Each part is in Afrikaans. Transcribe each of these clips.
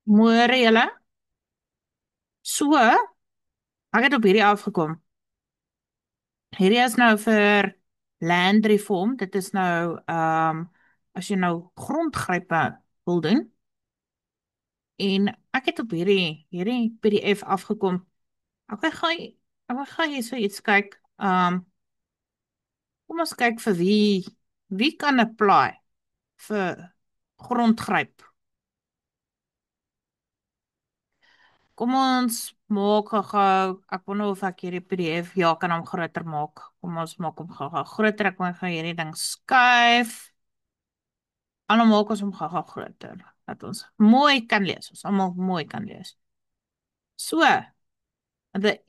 Môre julle. So, ek het op hierdie afgekom. Hierdie is nou vir land reform. Dit is nou as jy nou grondgrype wil doen en ek het op hierdie PDF afgekom. Ek gaan hier so iets kyk. Kom ons kyk vir wie kan apply vir grondgryp. Kom ons maak gou. Ek wonder of ek hierdie PDF kan hom groter maak. Kom ons maak hom gou groter. Ek gaan hierdie ding skuif. Almal maak ons hom gou groter. Dat ons mooi kan lees. Ons almal mooi kan lees. So, the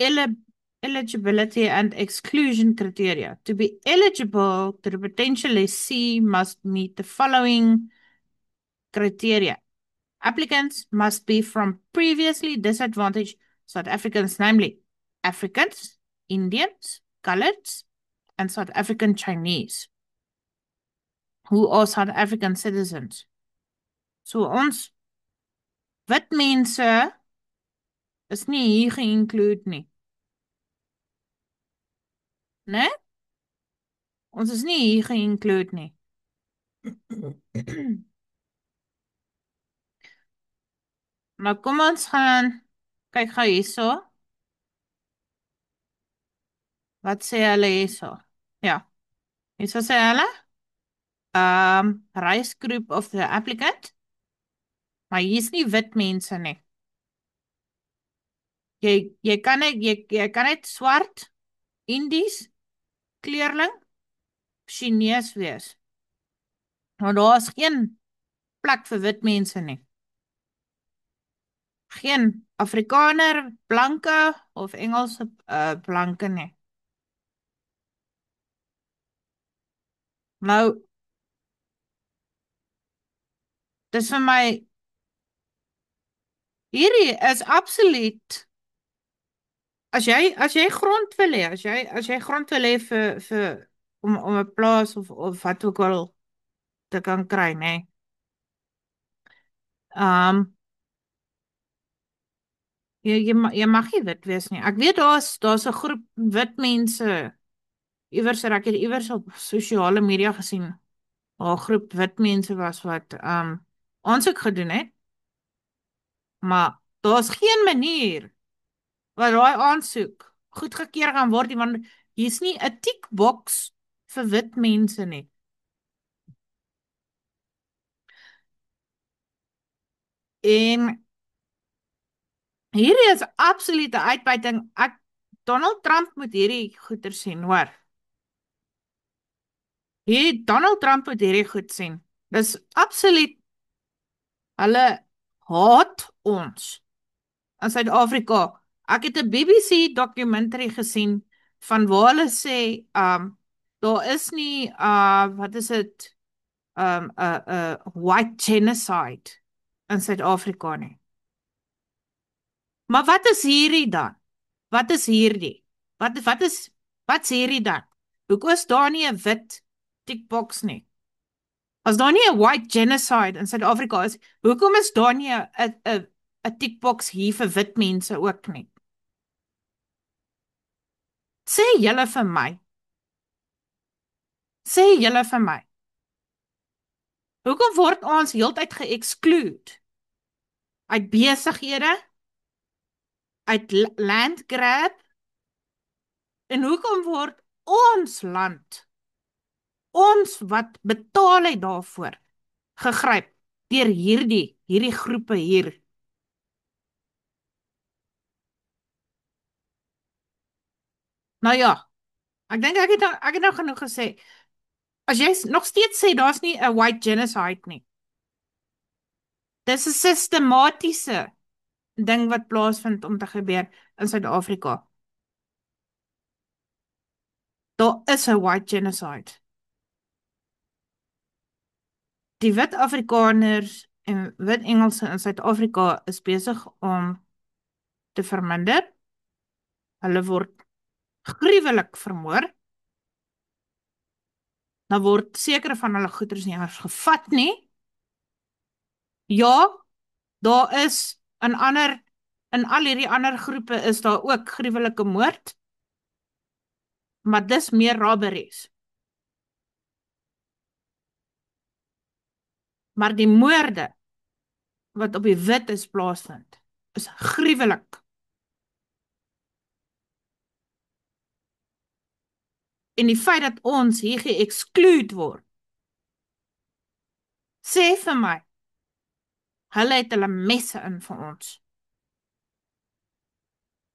eligibility and exclusion criteria. To be eligible to potentially see must meet the following criteria. Applicants must be from previously disadvantaged South Africans, namely Africans, Indians, Coloreds, and South African Chinese, who are South African citizens. So ons wit mense is nie hier geïnclude nie. Né? Ons is nie hier geïnclude nie. Nou kom ons gaan kyk gou hierso. Wat sê hulle hierso? Ja. Hierso sê hulle race group of the applicant. Maar hier is nie wit mense nie. Jy kan net swart, Indies, kleurling, Chinees wees. Maar daar is geen plek vir wit mense nie. Geen Afrikaner, blanke of Engelse blanke nie. Nou, dis vir my, hierdie is absoluut, as jy grond wil hê, as jy grond wil hê om 'n plaas of wat ook al te kan kry, nê. Um, jy mag nie wit wees nie. Ek weet daar's 'n groep wit mense iewers, ek het iewers op sosiale media gesien. 'n Groep wit mense was wat aansoek gedoen het. Maar daar's geen manier waar daai aansoek goedgekeur gaan word nie, want hier's nie 'n tikbox vir wit mense nie. En hierdie is absolute uitbuiting. Donald Trump moet hierdie goeie sien, hoor. Donald Trump moet hierdie goed sien. Dis absoluut, hulle haat ons in Suid-Afrika. Ek het 'n BBC documentary gesien van waar hulle sê, daar is nie, wat is dit, white genocide in Suid-Afrika nie. Maar wat is hierdie dan? Wat is hierdie? Wat's hierdie dan? Hoekom is daar nie 'n wit tickbox nie? As daar nie 'n white genocide in Suid-Afrika is, hoekom is daar nie 'n tickbox hier vir wit mense ook nie? Sê julle vir my. Sê julle vir my. Hoekom word ons heeltyd ge-exclude? Uit besighede, uit land grab, en hoekom word ons land, ons wat betaal het daarvoor, gegryp deur hierdie groepe hier? Nou ja, ek dink ek het nou genoeg gesê. As jy nog steeds sê daar's nie 'n white genocide nie. Dis 'n sistematiese ding wat plaasvind om te gebeur in Suid-Afrika. Daar is 'n white genocide. Die wit Afrikaners en wit Engelse in Suid-Afrika is besig om te verminder. Hulle word gruwelik vermoor. Dan word sekere van hulle goederes nie eens gevat nie. Ja, Daar is in al hierdie ander groepe is daar ook gruwelike moord, maar dis meer robberies. Maar die moorde wat op die wit is plaasvind, is gruwelik. En die feit dat ons hier ge-exclude word, sê vir my, hulle het hulle messe in vir ons.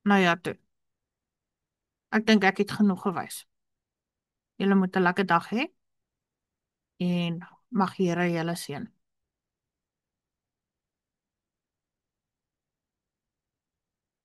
Nou ja, toe. Ek dink ek het genoeg gewys. Julle moet 'n lekker dag hê en mag die Here julle seën.